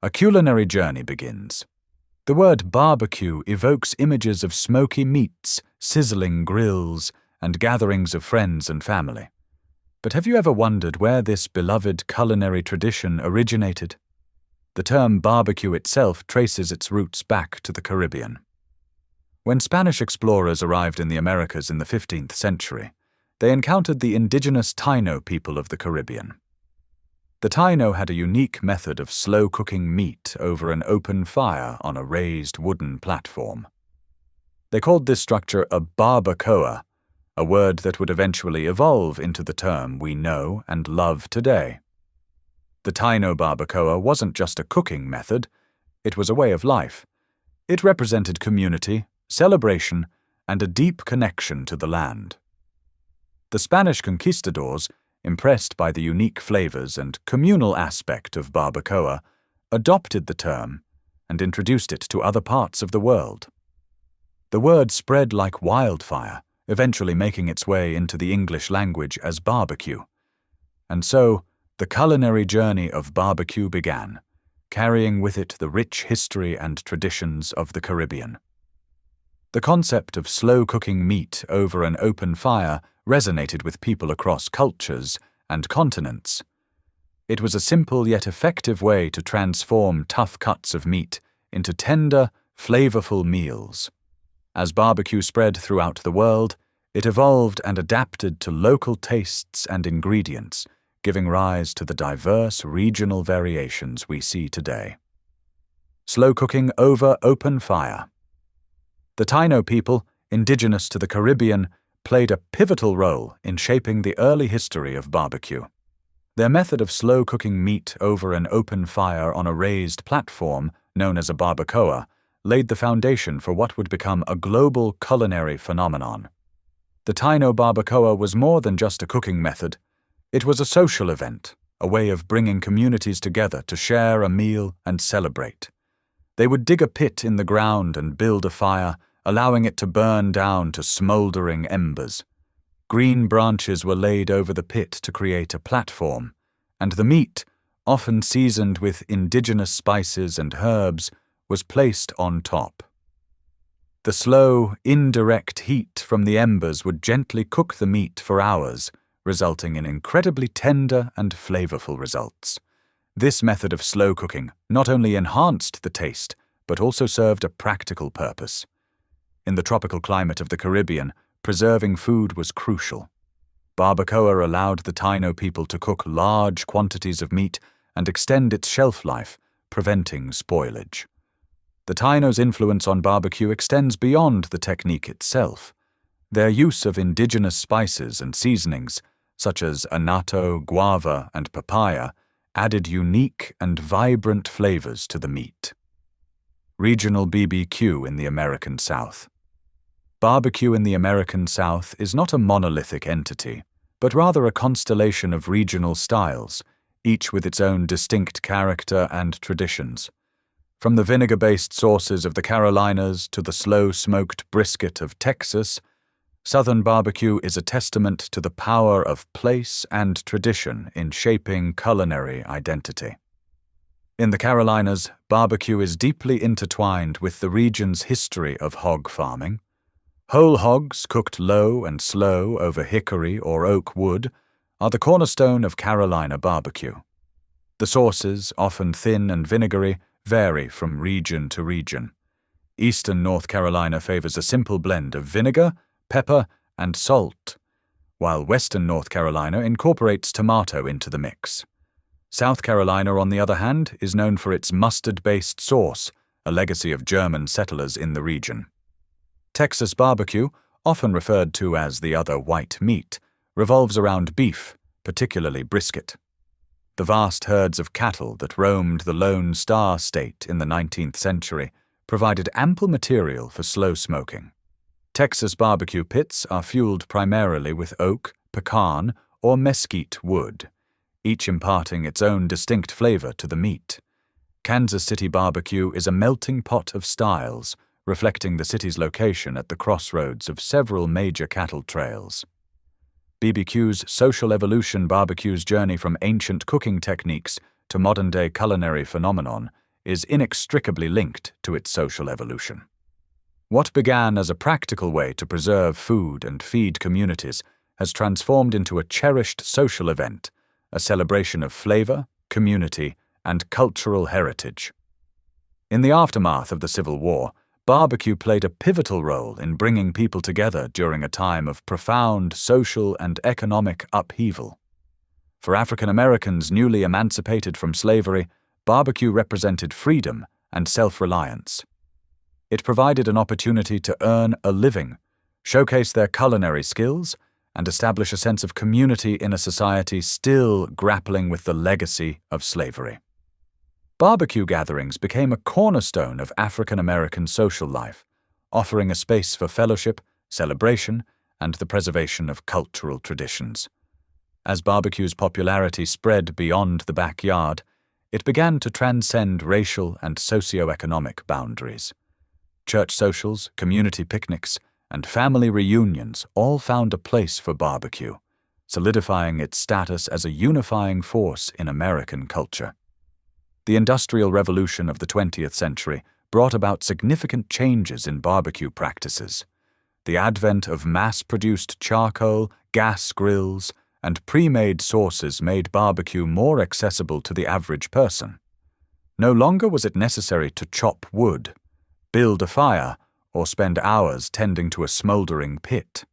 a culinary journey begins. The word barbecue evokes images of smoky meats, sizzling grills, and gatherings of friends and family. But have you ever wondered where this beloved culinary tradition originated? The term barbecue itself traces its roots back to the Caribbean. When Spanish explorers arrived in the Americas in the 15th century, they encountered the indigenous Taíno people of the Caribbean. The Taíno had a unique method of slow-cooking meat over an open fire on a raised wooden platform. They called this structure a barbacoa, a word that would eventually evolve into the term we know and love today. The Taíno barbacoa wasn't just a cooking method, it was a way of life. It represented community, celebration, and a deep connection to the land. The Spanish conquistadors, impressed by the unique flavors and communal aspect of barbacoa, adopted the term and introduced it to other parts of the world. The word spread like wildfire, eventually making its way into the English language as barbecue. And so, the culinary journey of barbecue began, carrying with it the rich history and traditions of the Caribbean. The concept of slow-cooking meat over an open fire resonated with people across cultures and continents. It was a simple yet effective way to transform tough cuts of meat into tender, flavorful meals. As barbecue spread throughout the world, it evolved and adapted to local tastes and ingredients, giving rise to the diverse regional variations we see today. Slow cooking over open fire. The Taíno people, indigenous to the Caribbean, played a pivotal role in shaping the early history of barbecue. Their method of slow-cooking meat over an open fire on a raised platform, known as a barbacoa, laid the foundation for what would become a global culinary phenomenon. The Taíno barbacoa was more than just a cooking method. It was a social event, a way of bringing communities together to share a meal and celebrate. They would dig a pit in the ground and build a fire, allowing it to burn down to smoldering embers. Green branches were laid over the pit to create a platform, and the meat, often seasoned with indigenous spices and herbs, was placed on top. The slow, indirect heat from the embers would gently cook the meat for hours, resulting in incredibly tender and flavorful results. This method of slow cooking not only enhanced the taste, but also served a practical purpose. In the tropical climate of the Caribbean, preserving food was crucial. Barbacoa allowed the Taíno people to cook large quantities of meat and extend its shelf life, preventing spoilage. The Taínos' influence on barbecue extends beyond the technique itself. Their use of indigenous spices and seasonings, such as annatto, guava, and papaya, added unique and vibrant flavors to the meat. Regional BBQ in the American South. Barbecue in the American South is not a monolithic entity, but rather a constellation of regional styles, each with its own distinct character and traditions. From the vinegar-based sauces of the Carolinas to the slow-smoked brisket of Texas, Southern barbecue is a testament to the power of place and tradition in shaping culinary identity. In the Carolinas, barbecue is deeply intertwined with the region's history of hog farming. Whole hogs, cooked low and slow over hickory or oak wood, are the cornerstone of Carolina barbecue. The sauces, often thin and vinegary, vary from region to region. Eastern North Carolina favors a simple blend of vinegar, pepper, and salt, while Western North Carolina incorporates tomato into the mix. South Carolina, on the other hand, is known for its mustard-based sauce, a legacy of German settlers in the region. Texas barbecue, often referred to as the other white meat, revolves around beef, particularly brisket. The vast herds of cattle that roamed the Lone Star State in the 19th century provided ample material for slow smoking. Texas barbecue pits are fueled primarily with oak, pecan, or mesquite wood, each imparting its own distinct flavor to the meat. Kansas City barbecue is a melting pot of styles, reflecting the city's location at the crossroads of several major cattle trails. BBQ's social evolution barbecue's journey from ancient cooking techniques to modern-day culinary phenomenon is inextricably linked to its social evolution. What began as a practical way to preserve food and feed communities has transformed into a cherished social event, a celebration of flavor, community, and cultural heritage. In the aftermath of the Civil War, barbecue played a pivotal role in bringing people together during a time of profound social and economic upheaval. For African Americans newly emancipated from slavery, barbecue represented freedom and self-reliance. It provided an opportunity to earn a living, showcase their culinary skills, and establish a sense of community in a society still grappling with the legacy of slavery. Barbecue gatherings became a cornerstone of African American social life, offering a space for fellowship, celebration, and the preservation of cultural traditions. As barbecue's popularity spread beyond the backyard, it began to transcend racial and socio-economic boundaries. Church socials, community picnics, and family reunions all found a place for barbecue, solidifying its status as a unifying force in American culture. The Industrial Revolution of the 20th century brought about significant changes in barbecue practices. The advent of mass-produced charcoal, gas grills, and pre-made sauces made barbecue more accessible to the average person. No longer was it necessary to chop wood, build a fire, or spend hours tending to a smoldering pit.